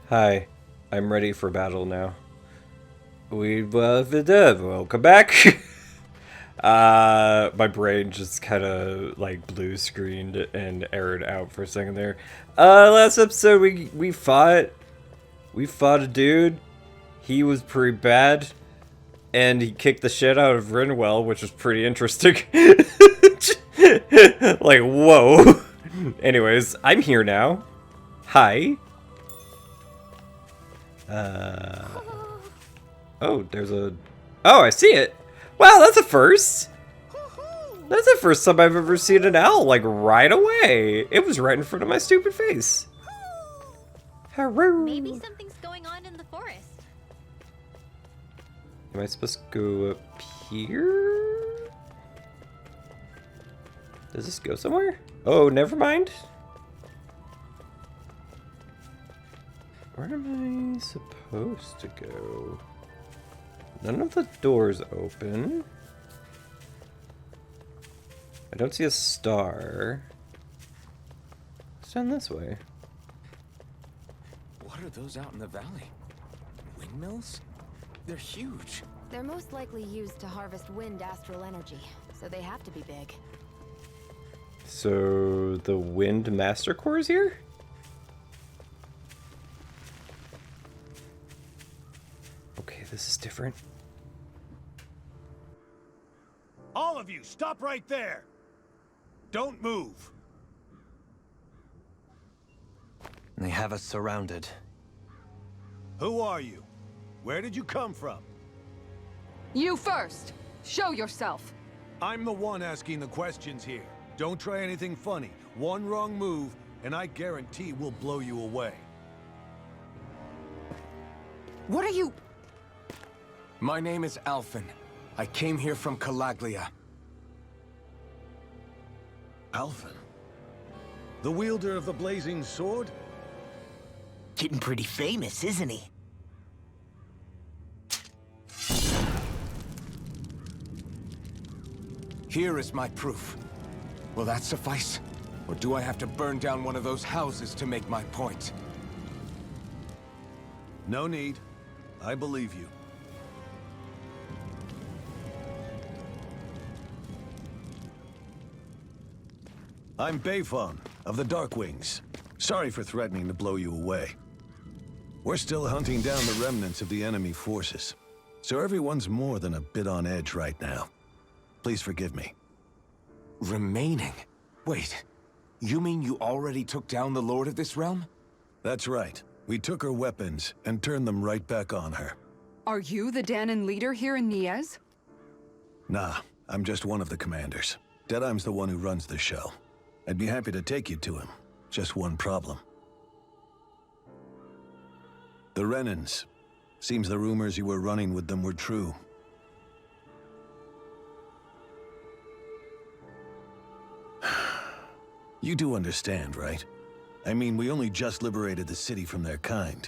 Hi, I'm ready for battle now. Welcome back. My brain just kind of like blue screened and errored out for a second there. Last episode we fought a dude. He was pretty bad, and he kicked the shit out of Rinwell, which was pretty interesting. Like, whoa. Anyways, I'm here now. Hi. Oh, there's a... Oh, I see it! Wow, that's a first! That's the first time I've ever seen an owl, like, right away! It was right in front of my stupid face! Haru! Maybe something's going on in the forest. Am I supposed to go up here? Does this go somewhere? Oh, never mind. Where am I supposed to go? None of the doors open. I don't see a star. It's down this way. What are those out in the valley? Windmills? They're huge. They're most likely used to harvest wind astral energy, so they have to be big. So the Wind Master Core is here? Okay, this is different. All of you, stop right there! Don't move! They have us surrounded. Who are you? Where did you come from? You first! Show yourself! I'm the one asking the questions here. Don't try anything funny. One wrong move, and I guarantee we'll blow you away. What are you... My name is Alphen. I came here from Calaglia. Alphen? The wielder of the blazing sword? Getting pretty famous, isn't he? Here is my proof. Will that suffice? Or do I have to burn down one of those houses to make my point? No need. I believe you. I'm Bayfon, of the Darkwings. Sorry for threatening to blow you away. We're still hunting down the remnants of the enemy forces, so everyone's more than a bit on edge right now. Please forgive me. Remaining? Wait, you mean you already took down the Lord of this realm? That's right. We took her weapons and turned them right back on her. Are you the Dahnan leader here in Niez? Nah, I'm just one of the commanders. Deadeye's the one who runs the show. I'd be happy to take you to him. Just one problem. The Renans. Seems the rumors you were running with them were true. You do understand, right? I mean, we only just liberated the city from their kind.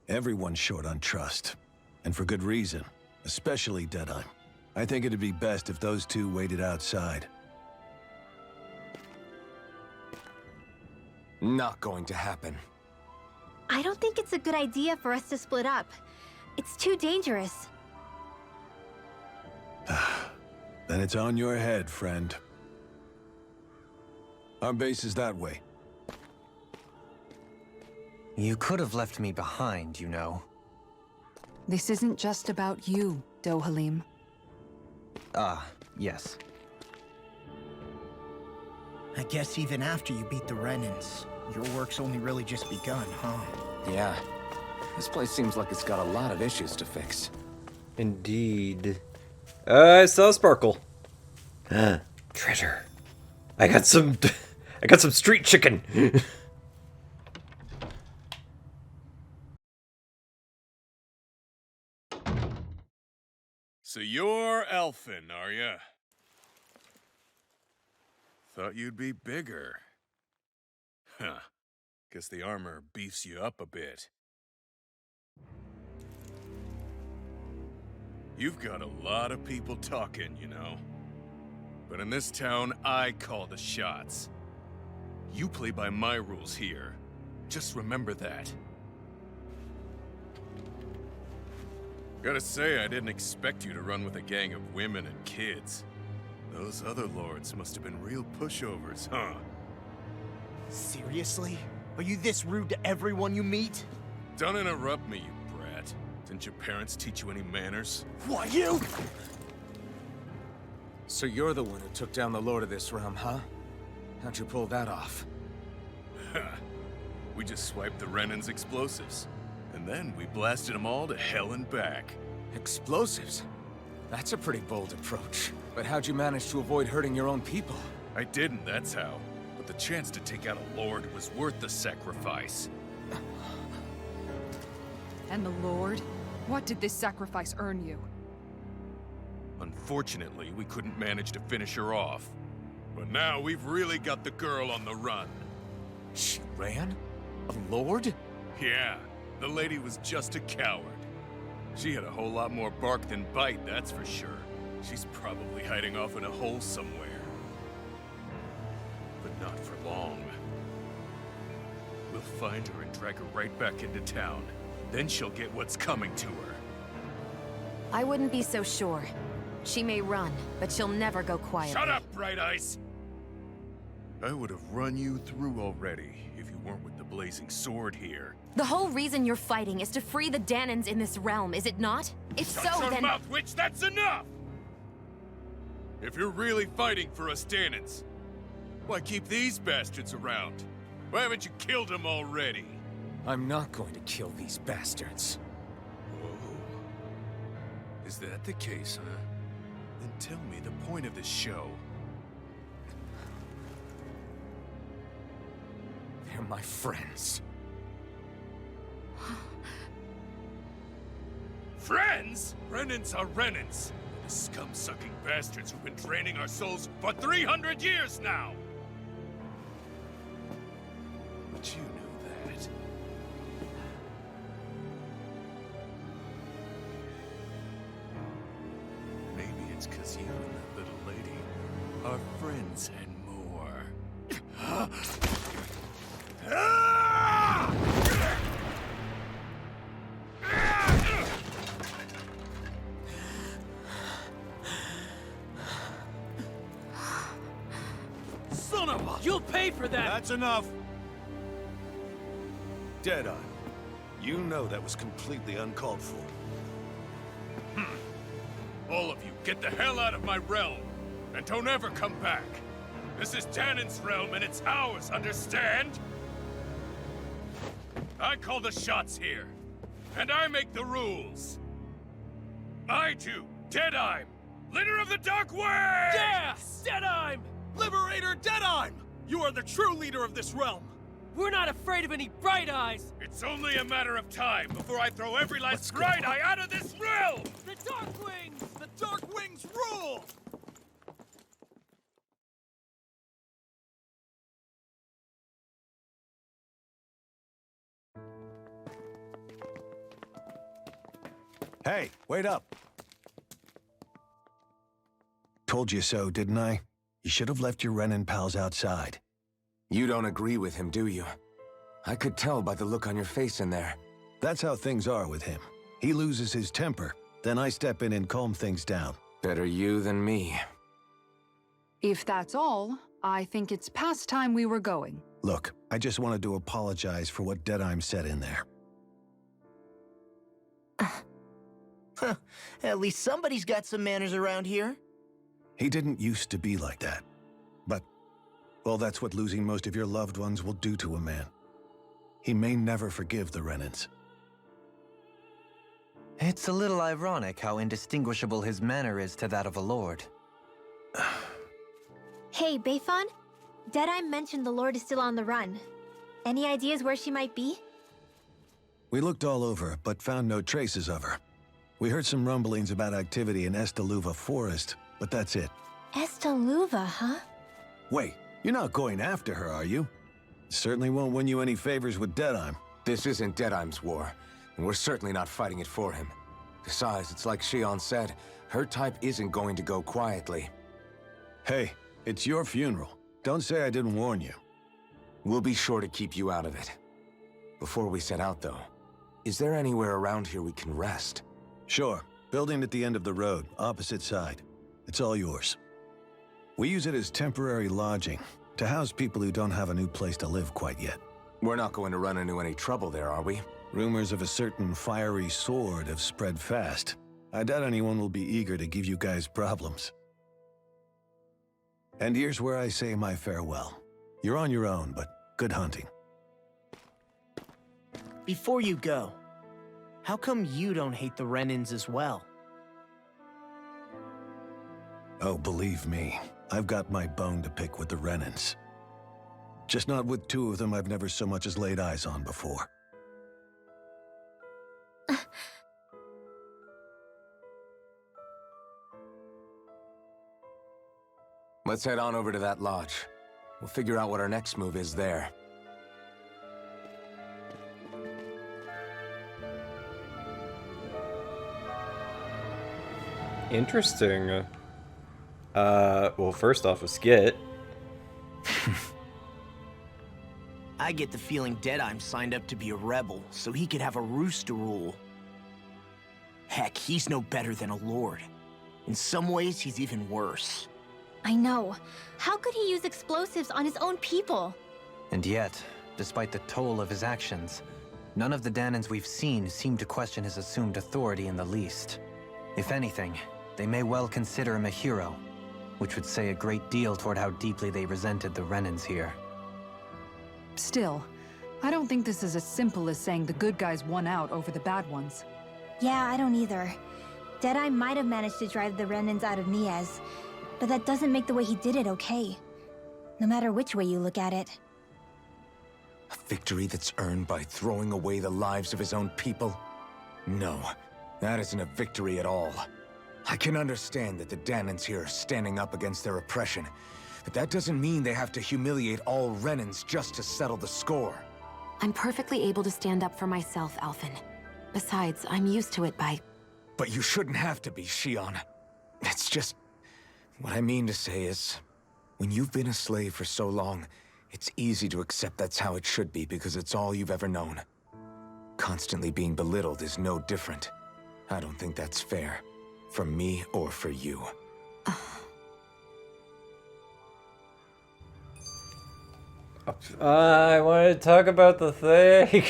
Everyone's short on trust. And for good reason. Especially Deadeye. I think it'd be best if those two waited outside. Not going to happen. I don't think it's a good idea for us to split up. It's too dangerous. Then it's on your head, friend. Our base is that way. You could have left me behind, you know. This isn't just about you, Dohalim. Ah, yes. I guess even after you beat the Renans, your work's only really just begun, huh? Yeah. This place seems like it's got a lot of issues to fix. Indeed. I saw a sparkle. Treasure. I got some street chicken. So you're Alphen, are ya? Thought you'd be bigger. Huh. Guess the armor beefs you up a bit. You've got a lot of people talking, you know. But in this town, I call the shots. You play by my rules here. Just remember that. Gotta say, I didn't expect you to run with a gang of women and kids. Those other lords must have been real pushovers, huh? Seriously? Are you this rude to everyone you meet? Don't interrupt me, you brat. Didn't your parents teach you any manners? What, you? So you're the one who took down the Lord of this realm, huh? How'd you pull that off? We just swiped the Renan's explosives. And then we blasted them all to hell and back. Explosives? That's a pretty bold approach. But how'd you manage to avoid hurting your own people? I didn't, that's how. But the chance to take out a lord was worth the sacrifice. And the Lord? What did this sacrifice earn you? Unfortunately, we couldn't manage to finish her off. But now we've really got the girl on the run. She ran? A lord? Yeah, the lady was just a coward. She had a whole lot more bark than bite, that's for sure. She's probably hiding off in a hole somewhere. But not for long. We'll find her and drag her right back into town. Then she'll get what's coming to her. I wouldn't be so sure. She may run, but she'll never go quietly. Shut up, Bright Eyes! I would have run you through already if you weren't with the blazing sword here. The whole reason you're fighting is to free the Danans in this realm, is it not? If Shut so, your then... mouth, witch! That's enough! If you're really fighting for us Danans, why keep these bastards around? Why haven't you killed them already? I'm not going to kill these bastards. Whoa. Is that the case, huh? Then tell me the point of this show. They're my friends. Friends? Renans are Renans. The scum-sucking bastards who've been draining our souls for 300 years now! But you knew that. Maybe it's 'cause you and that little lady are friends and more. Son of a... You'll pay for that! That's enough! Deadeye, you know that was completely uncalled for. All of you, get the hell out of my realm! And don't ever come back! This is Danan's realm and it's ours, understand? I call the shots here. And I make the rules. I do, Deadeye, leader of the Dark Wing! Yeah! Deadeye! Liberator Deadeye! You are the true leader of this realm! We're not afraid of any Bright Eyes! It's only a matter of time before I throw every last Bright Eye out of this realm! The Dark Wings! The Dark Wings rule! Hey, wait up! Told you so, didn't I? You should have left your Renan pals outside. You don't agree with him, do you? I could tell by the look on your face in there. That's how things are with him. He loses his temper, then I step in and calm things down. Better you than me. If that's all, I think it's past time we were going. Look, I just wanted to apologize for what Deadeye said in there. At least somebody's got some manners around here. He didn't used to be like that. But, well, that's what losing most of your loved ones will do to a man. He may never forgive the Renans. It's a little ironic how indistinguishable his manner is to that of a lord. Hey, Bayfon? Deadeye mentioned the Lord is still on the run. Any ideas where she might be? We looked all over, but found no traces of her. We heard some rumblings about activity in Estaluva Forest, but that's it. Estaluva, huh? Wait, you're not going after her, are you? Certainly won't win you any favors with Deadeye. This isn't Deadeye's war, and we're certainly not fighting it for him. Besides, it's like Shion said, her type isn't going to go quietly. Hey, it's your funeral. Don't say I didn't warn you. We'll be sure to keep you out of it. Before we set out, though, is there anywhere around here we can rest? Sure. Building at the end of the road, opposite side. It's all yours. We use it as temporary lodging, to house people who don't have a new place to live quite yet. We're not going to run into any trouble there, are we? Rumors of a certain fiery sword have spread fast. I doubt anyone will be eager to give you guys problems. And here's where I say my farewell. You're on your own, but good hunting. Before you go, how come you don't hate the Renans as well? Oh, believe me, I've got my bone to pick with the Renans. Just not with two of them I've never so much as laid eyes on before. Let's head on over to that lodge. We'll figure out what our next move is there. Interesting. Well, first off, a skit. I get the feeling Deadeye signed up to be a rebel, so he could have a roost to rule. Heck, he's no better than a lord. In some ways, he's even worse. I know. How could he use explosives on his own people? And yet, despite the toll of his actions, none of the Danans we've seen seem to question his assumed authority in the least. If anything, they may well consider him a hero, which would say a great deal toward how deeply they resented the Renans here. Still, I don't think this is as simple as saying the good guys won out over the bad ones. Yeah, I don't either. Deadeye might have managed to drive the Renans out of Niaz, but that doesn't make the way he did it okay. No matter which way you look at it. A victory that's earned by throwing away the lives of his own people? No, that isn't a victory at all. I can understand that the Danans here are standing up against their oppression, but that doesn't mean they have to humiliate all Renans just to settle the score. I'm perfectly able to stand up for myself, Alphen. Besides, I'm used to it by... But you shouldn't have to be, Shion. It's just... What I mean to say is, when you've been a slave for so long, it's easy to accept that's how it should be because it's all you've ever known. Constantly being belittled is no different. I don't think that's fair. For me or for you. I want to talk about the thing.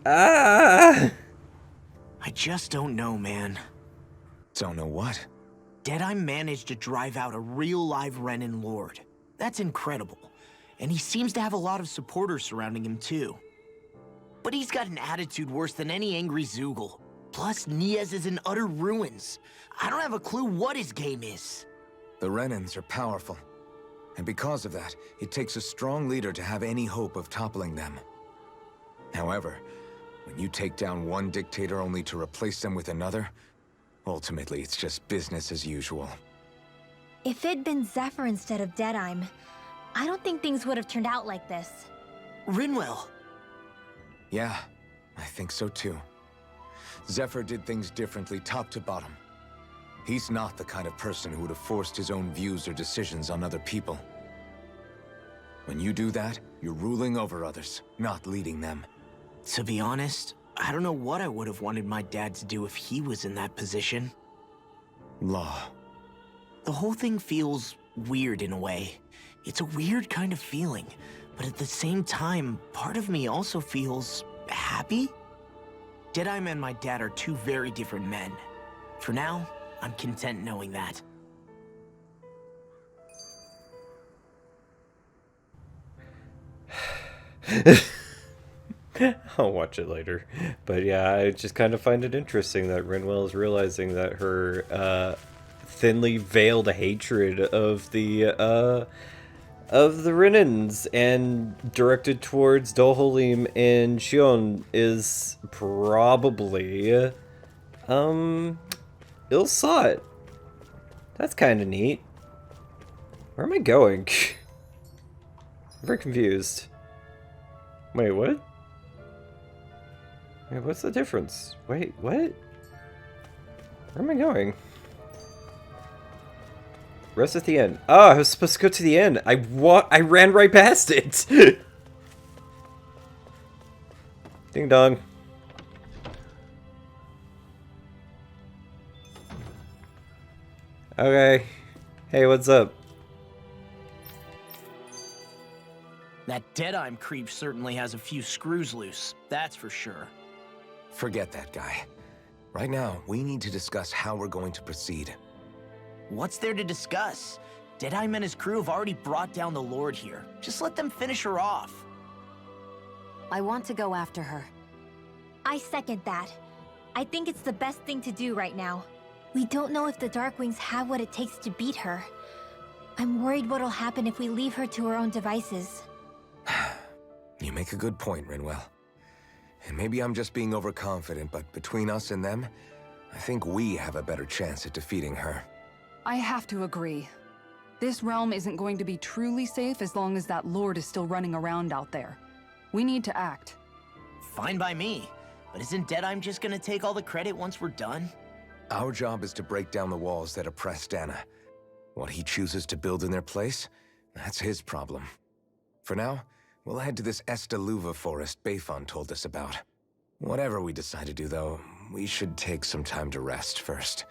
I just don't know, man. Don't know what? Deadeye managed to drive out a real live Renan lord. That's incredible. And he seems to have a lot of supporters surrounding him too. But he's got an attitude worse than any angry Zoogle. Plus, Niaz is in utter ruins. I don't have a clue what his game is. The Renans are powerful. And because of that, it takes a strong leader to have any hope of toppling them. However, when you take down one dictator only to replace them with another, ultimately it's just business as usual. If it'd been Zephyr instead of Deadeye, I don't think things would have turned out like this. Rinwell. Yeah, I think so too. Zephyr did things differently top to bottom. He's not the kind of person who would have forced his own views or decisions on other people. When you do that, you're ruling over others, not leading them. To be honest, I don't know what I would have wanted my dad to do if he was in that position. Law. The whole thing feels weird in a way. It's a weird kind of feeling, but at the same time, part of me also feels happy. Deadeye and my dad are two very different men. For now, I'm content knowing that. I'll watch it later. But yeah, I just kind of find it interesting that Rinwell is realizing that her thinly veiled hatred of the Renans and directed towards Dohalim and Shion is probably ill-sought. That's kind of neat. Where am I going? I'm very confused. Wait, what? Wait, what's the difference? Wait, what? Where am I going? Rest at the end. Oh, I was supposed to go to the end. I ran right past it. Ding dong. Okay. Hey, what's up? That Deadeye creep certainly has a few screws loose, that's for sure. Forget that guy. Right now, we need to discuss how we're going to proceed. What's there to discuss? Deadeye and his crew have already brought down the Lord here. Just let them finish her off. I want to go after her. I second that. I think it's the best thing to do right now. We don't know if the Darkwings have what it takes to beat her. I'm worried what'll happen if we leave her to her own devices. You make a good point, Rinwell. And maybe I'm just being overconfident, but between us and them, I think we have a better chance at defeating her. I have to agree. This realm isn't going to be truly safe as long as that Lord is still running around out there. We need to act. Fine by me. But isn't Deadeye just gonna take all the credit once we're done? Our job is to break down the walls that oppress Dana. What he chooses to build in their place, that's his problem. For now, we'll head to this Estaluva forest Bayfon told us about. Whatever we decide to do, though, we should take some time to rest first.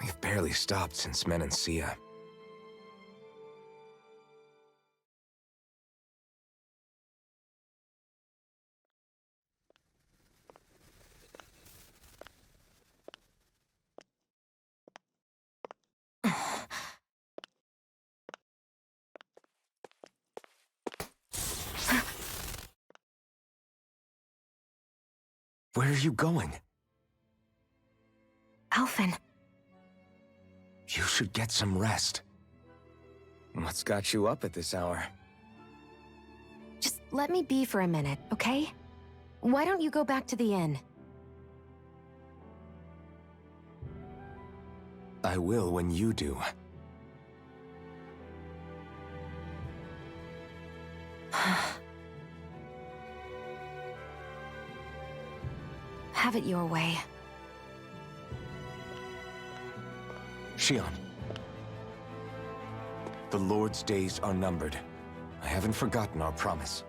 We've barely stopped since Menancia. Where are you going? Alphen. You should get some rest. What's got you up at this hour? Just let me be for a minute, okay? Why don't you go back to the inn? I will when you do. Have it your way. Shion. The Lord's days are numbered. I haven't forgotten our promise.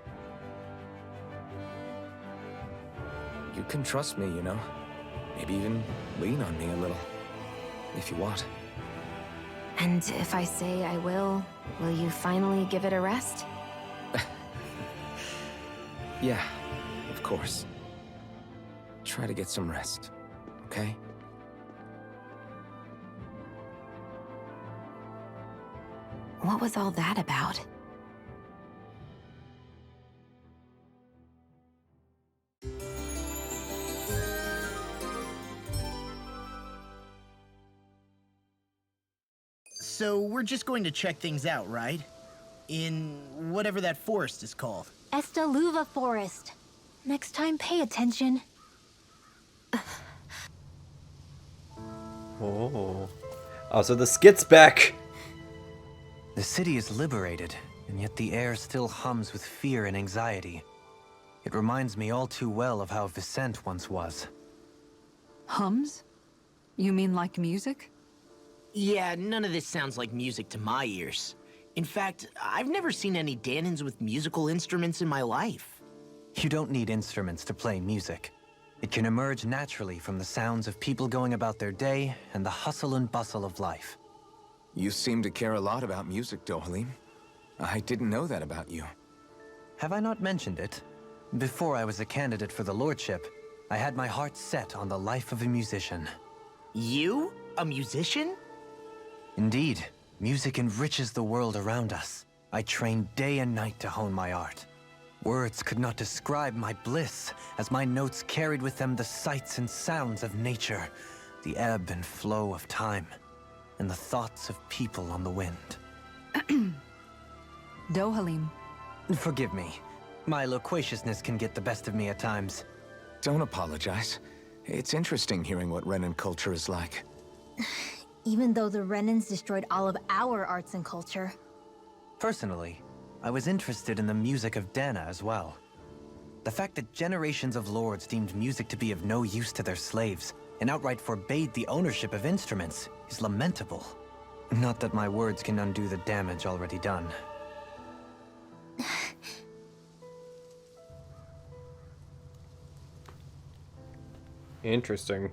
You can trust me, you know. Maybe even lean on me a little. If you want. And if I say I will you finally give it a rest? Yeah, of course. Try to get some rest, okay? What was all that about? So we're just going to check things out, right? In whatever that forest is called. Estaluva Forest. Next time, pay attention. Oh. Oh, so the skit's back. The city is liberated, and yet the air still hums with fear and anxiety. It reminds me all too well of how Vicente once was. Hums? You mean like music? Yeah, none of this sounds like music to my ears. In fact, I've never seen any Danans with musical instruments in my life. You don't need instruments to play music. It can emerge naturally from the sounds of people going about their day and the hustle and bustle of life. You seem to care a lot about music, Dohalim. I didn't know that about you. Have I not mentioned it? Before I was a candidate for the lordship, I had my heart set on the life of a musician. You? A musician? Indeed, music enriches the world around us. I trained day and night to hone my art. Words could not describe my bliss, as my notes carried with them the sights and sounds of nature, the ebb and flow of time, and the thoughts of people on the wind. Dohalim. Forgive me. My loquaciousness can get the best of me at times. Don't apologize. It's interesting hearing what Renan culture is like. Even though the Renans destroyed all of our arts and culture. Personally, I was interested in the music of Dana as well. The fact that generations of lords deemed music to be of no use to their slaves and outright forbade the ownership of instruments is lamentable. Not that my words can undo the damage already done. Interesting.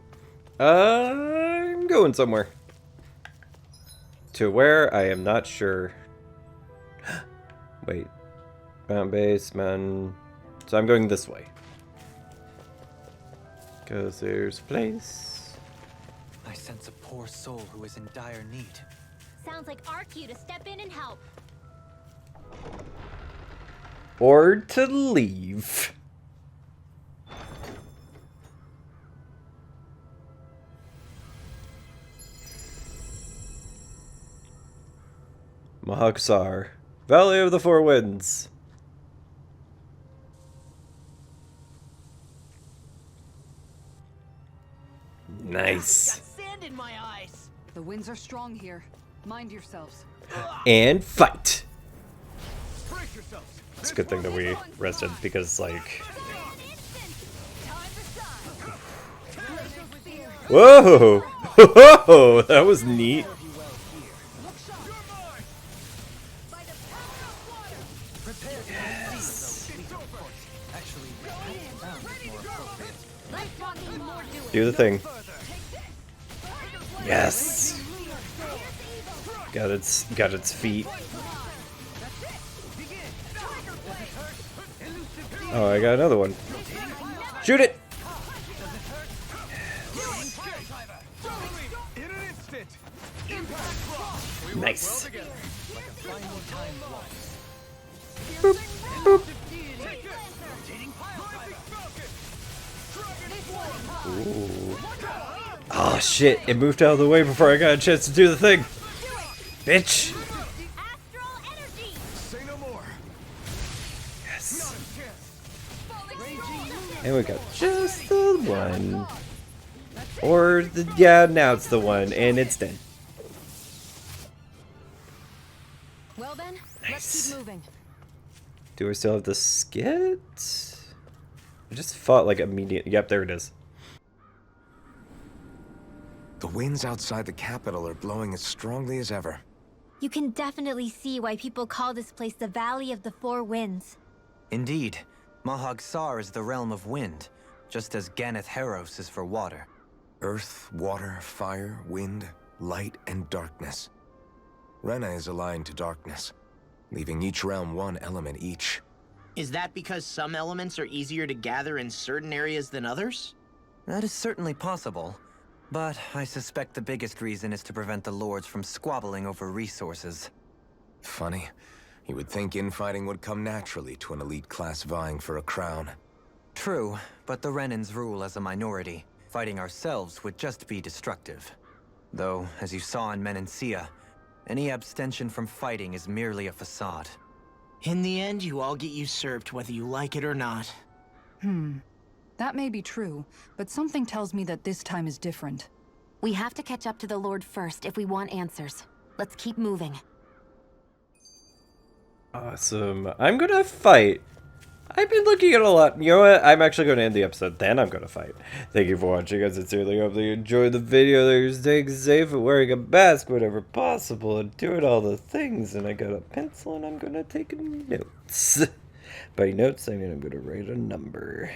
I'm going somewhere. To where? I am not sure. Wait. Mountain base, mountain. So I'm going this way. Because there's a place. I sense a poor soul who is in dire need. Sounds like our cue to step in and help. Or to leave. Mahag-Saar, Valley of the Four Winds. Nice. Got sand in my eyes. The winds are strong here. Mind yourselves. And fight. Brace yourselves. It's a good thing that we rested because, like... Whoa! Whoa! That was neat. Do the thing. Yes. Got its feet. Oh, I got another one. Shoot it. Nice. Boop, boop. Ooh. Oh shit, it moved out of the way before I got a chance to do the thing. Bitch. Yes. And we got just the one. Or the, yeah, now it's the one, and it's dead. Well then, Nice. let's keep moving. Do I still have the skit? I just fought like immediate. Yep, there it is. The winds outside the capital are blowing as strongly as ever. You can definitely see why people call this place the Valley of the Four Winds. Indeed, Mahag-Saar is the realm of wind, just as Ganeth Heros is for water. Earth, water, fire, wind, light, and darkness. Rena is aligned to darkness, leaving each realm one element each. Is that because some elements are easier to gather in certain areas than others? That is certainly possible, but I suspect the biggest reason is to prevent the lords from squabbling over resources. Funny. You would think infighting would come naturally to an elite class vying for a crown. True, but the Renans rule as a minority. Fighting ourselves would just be destructive. Though, as you saw in Menancia, any abstention from fighting is merely a facade. In the end, you all get usurped whether you like it or not. That may be true, but something tells me that this time is different. We have to catch up to the Lord first if we want answers. Let's keep moving. Awesome. I'm gonna fight. I've been looking at a lot. You know what? I'm actually going to end the episode. Then I'm going to fight. Thank you for watching. I sincerely hope that you enjoyed the video. That you're staying safe and wearing a mask whenever possible and doing all the things. And I got a pencil and I'm going to take notes. By notes, I mean I'm going to write a number.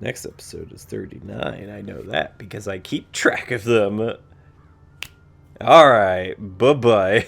Next episode is 39. I know that because I keep track of them. Alright. Bye-bye.